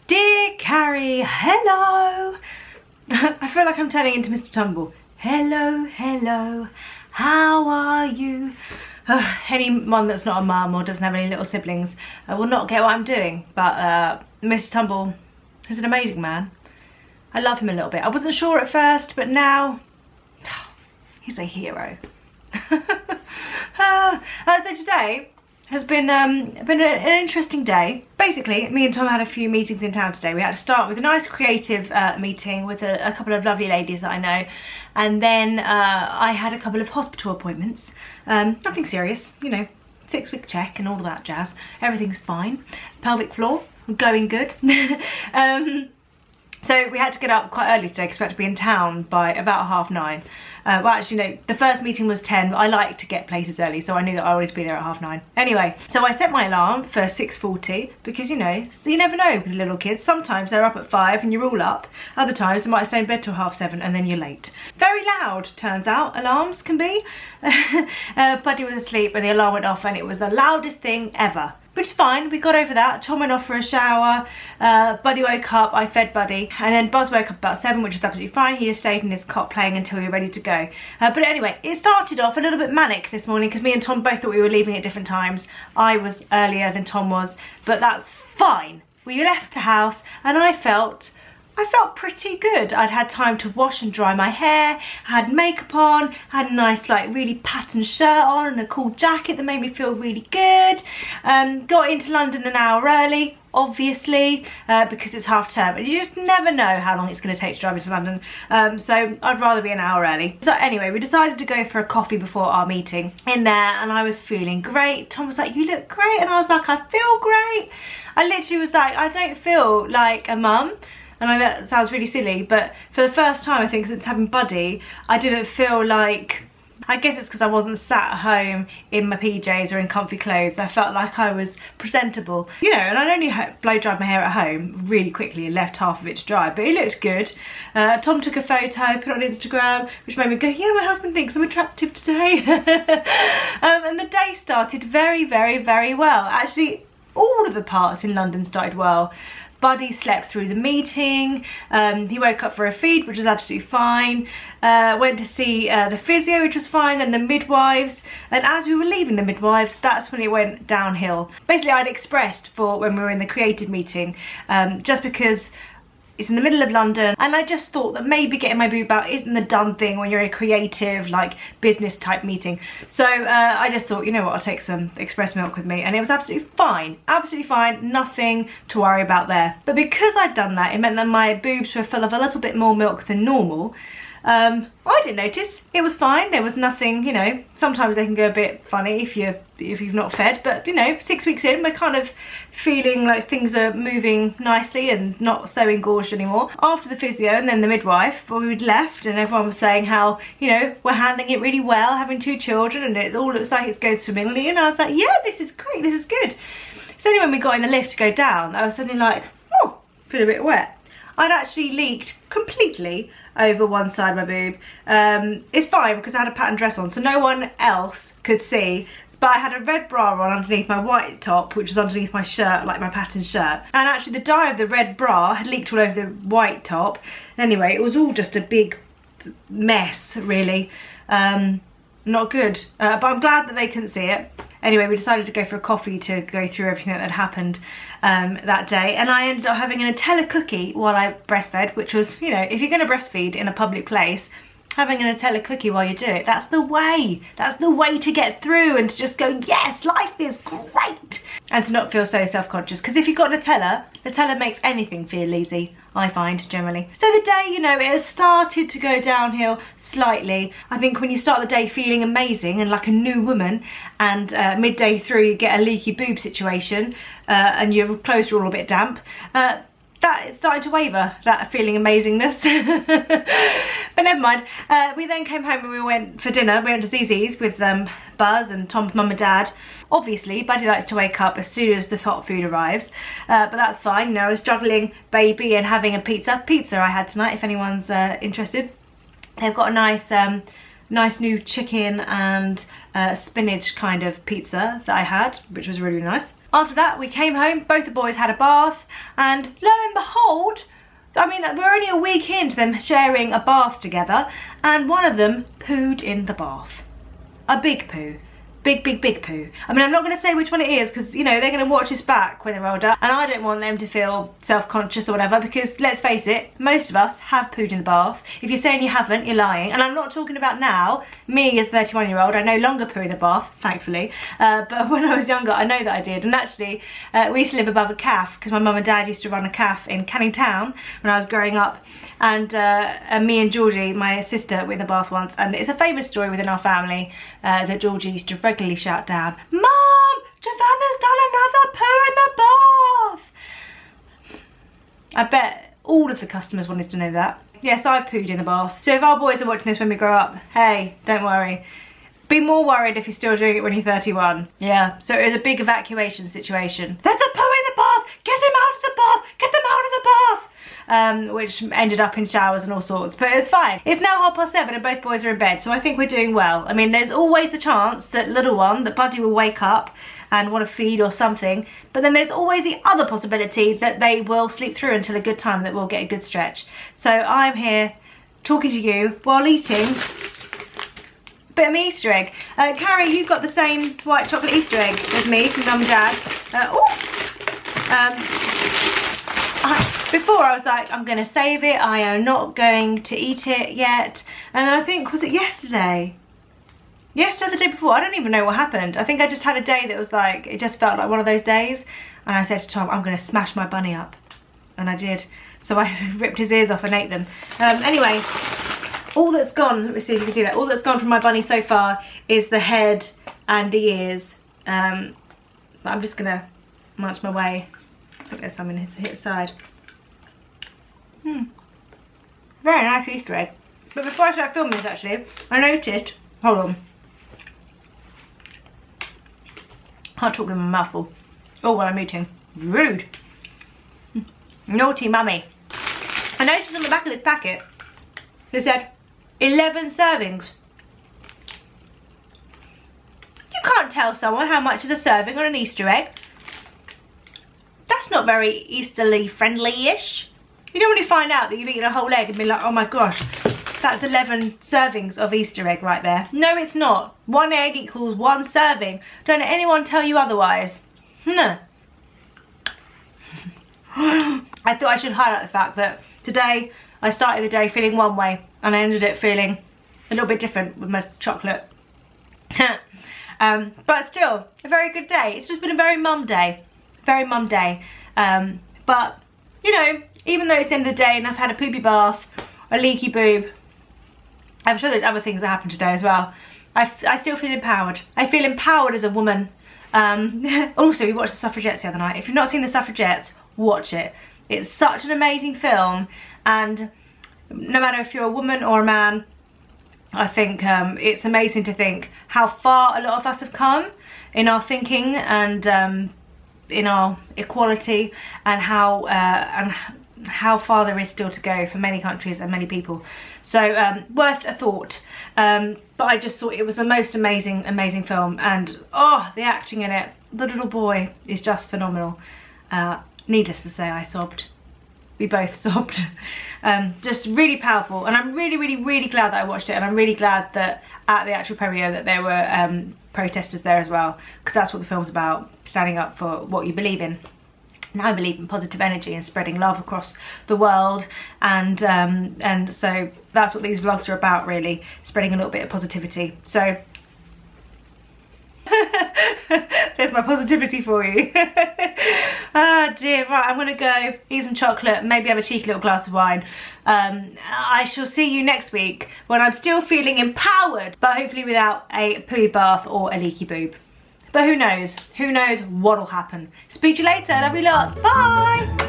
Dear Carrie, hello. I feel like I'm turning into Mr. Tumble. Hello, hello, how are you? Anyone that's not a mum or doesn't have any little siblings will not get what I'm doing, but Mr. Tumble is an amazing man. I love him a little bit. I wasn't sure at first, but now he's a hero. So today has been an interesting day. Basically, me and Tom had a few meetings in town today. We had to start with a nice creative meeting with a couple of lovely ladies that I know, and then I had a couple of hospital appointments. Nothing serious, you know, 6-week check and all of that jazz. Everything's fine. Pelvic floor, going good. So we had to get up quite early today because we had to be in town by about 9:30. Well, actually, no, the first meeting was 10, but I like to get places early, so I knew that I wanted to be there at 9:30. Anyway, so I set my alarm for 6:40 because, you know, so you never know with little kids. Sometimes they're up at 5 and you're all up. Other times they might stay in bed till 7:30 and then you're late. Very loud, turns out, alarms can be. Buddy was asleep and the alarm went off and it was the loudest thing ever. Which is fine, we got over that. Tom went off for a shower, Buddy woke up, I fed Buddy, and then Buzz woke up about 7, which was absolutely fine. He just stayed in his cot playing until we were ready to go. But anyway, it started off a little bit manic this morning because me and Tom both thought we were leaving at different times. I was earlier than Tom was, but that's fine. We left the house and I felt pretty good. I'd had time to wash and dry my hair, had makeup on, had a nice like really patterned shirt on and a cool jacket that made me feel really good. Got into London an hour early, obviously, because it's half term and you just never know how long it's going to take to drive into London, so I'd rather be an hour early. So anyway, we decided to go for a coffee before our meeting in there and I was feeling great. Tom was like, you look great, and I was like, I feel great. I literally was like, I don't feel like a mum. And I know that sounds really silly, but for the first time I think since having Buddy, I didn't feel like, I guess it's because I wasn't sat at home in my PJs or in comfy clothes. I felt like I was presentable, you know, and I'd only blow dried my hair at home really quickly and left half of it to dry, but it looked good. Tom took a photo, put it on Instagram, which made me go, yeah, my husband thinks I'm attractive today. And the day started very, very, very well. Actually, all of the parts in London started well. Buddy slept through the meeting, he woke up for a feed, which was absolutely fine, went to see the physio, which was fine, and the midwives, and as we were leaving the midwives, that's when it went downhill. Basically, I'd expressed for when we were in the creative meeting, just because it's in the middle of London and I just thought that maybe getting my boob out isn't the done thing when you're in a creative, like, business type meeting. So I just thought, you know what, I'll take some express milk with me, and it was absolutely fine, nothing to worry about there. But because I'd done that, it meant that my boobs were full of a little bit more milk than normal. I didn't notice, it was fine, there was nothing, you know, sometimes they can go a bit funny if you've not fed, but you know, 6 weeks in, we're kind of feeling like things are moving nicely and not so engorged anymore. After the physio and then the midwife, well, we'd left and everyone was saying how, you know, we're handling it really well, having 2 children and it all looks like it's going swimmingly, and I was like, yeah, this is great, this is good. So anyway, when we got in the lift to go down, I was suddenly like, oh, feel a bit wet. I'd actually leaked completely over one side of my boob. It's fine because I had a patterned dress on, so no one else could see, but I had a red bra on underneath my white top, which was underneath my shirt, like my patterned shirt, and actually the dye of the red bra had leaked all over the white top. Anyway, it was all just a big mess, really. Not good, but I'm glad that they couldn't see it. Anyway, we decided to go for a coffee to go through everything that had happened that day, and I ended up having a Nutella cookie while I breastfed, which was, you know, if you're going to breastfeed in a public place, having a Nutella cookie while you do it, that's the way to get through and to just go, yes, life is great, and to not feel so self-conscious, because if you've got Nutella makes anything feel easy, I find, generally. So the day, you know, it has started to go downhill slightly. I think when you start the day feeling amazing and like a new woman, and midday through you get a leaky boob situation, and your clothes are all a bit damp, that is starting to waver, that feeling amazingness. But never mind. We then came home and we went for dinner. We went to Zzz's with Buzz and Tom's mum and dad. Obviously, Buddy likes to wake up as soon as the hot food arrives, but that's fine. You know, I was juggling baby and having a pizza. I had tonight, if anyone's interested. They've got a nice new chicken and spinach kind of pizza that I had, which was really nice. After that, we came home, both the boys had a bath, and lo and behold, I mean, we're only a week into them sharing a bath together, and one of them pooed in the bath. A big poo. Big poo. I mean, I'm not going to say which one it is because, you know, they're going to watch this back when they're older, and I don't want them to feel self-conscious or whatever, because let's face it, most of us have pooed in the bath. If you're saying you haven't, you're lying. And I'm not talking about now. Me as a 31-year-old, I no longer poo in the bath, thankfully. But when I was younger, I know that I did. And actually, we used to live above a calf because my mum and dad used to run a calf in Canning Town when I was growing up. And me and Georgie, my sister, were in the bath once, and it's a famous story within our family that Georgie used to regularly shout down, "Mum, Savannah's done another poo in the bath!" I bet all of the customers wanted to know that. Yes, I pooed in the bath. So if our boys are watching this when we grow up, hey, don't worry. Be more worried if you're still doing it when you're 31. Yeah, so it was a big evacuation situation. There's a poo in the bath! Get him out of the bath! Get them out of the bath! Which ended up in showers and all sorts, but it's fine. It's now 7:30 and both boys are in bed, so I think we're doing well. I mean, there's always the chance that little one, that Buddy, will wake up and want to feed or something, but then there's always the other possibility that they will sleep through until a good time, that we'll get a good stretch. So I'm here talking to you while eating a bit of my Easter egg. Carrie, you've got the same white chocolate Easter egg as me from Mum and Dad. Before I was like, I'm going to save it, I am not going to eat it yet. And then I think, was it yesterday? Yesterday, the day before, I don't even know what happened. I think I just had a day that was like, it just felt like one of those days. And I said to Tom, I'm going to smash my bunny up. And I did. So I ripped his ears off and ate them. Anyway, all that's gone, let me see if you can see that. All that's gone from my bunny so far is the head and the ears. But I'm just going to munch my way. I think there's some in his side. Very nice Easter egg. But before I start filming this, actually, I noticed, hold on. Can't talk with my mouth full. Oh, while I'm eating. Rude. Naughty mummy. I noticed on the back of this packet, it said 11 servings. You can't tell someone how much is a serving on an Easter egg. That's not very Easterly friendly-ish. You don't really find out that you've eaten a whole egg and be like, oh my gosh, that's 11 servings of Easter egg right there. No, it's not. 1 egg equals 1 serving. Don't let anyone tell you otherwise. No. I thought I should highlight the fact that today I started the day feeling one way and I ended it feeling a little bit different with my chocolate. But still, a very good day. It's just been a very mum day. Very mum day. But, you know, even though it's the end of the day and I've had a poopy bath, a leaky boob, I'm sure there's other things that happened today as well, I still feel empowered. I feel empowered as a woman. Also, we watched The Suffragettes the other night. If you've not seen The Suffragettes, watch it. It's such an amazing film, and no matter if you're a woman or a man, I think it's amazing to think how far a lot of us have come in our thinking and in our equality, and how far there is still to go for many countries and many people. So worth a thought. But I just thought it was the most amazing film, and oh, the acting in it, the little boy is just phenomenal. Needless to say, I sobbed. We both sobbed. Just really powerful, and I'm really glad that I watched it, and I'm really glad that at the actual premiere that there were protesters there as well, because that's what the film's about, standing up for what you believe in. And I believe in positive energy and spreading love across the world, and so that's what these vlogs are about, really, spreading a little bit of positivity. So there's my positivity for you. Ah dear, right, I'm gonna go eat some chocolate, maybe have a cheeky little glass of wine. I shall see you next week when I'm still feeling empowered, but hopefully without a poo bath or a leaky boob. But who knows? Who knows what'll happen? Speak to you later, love you lots, bye!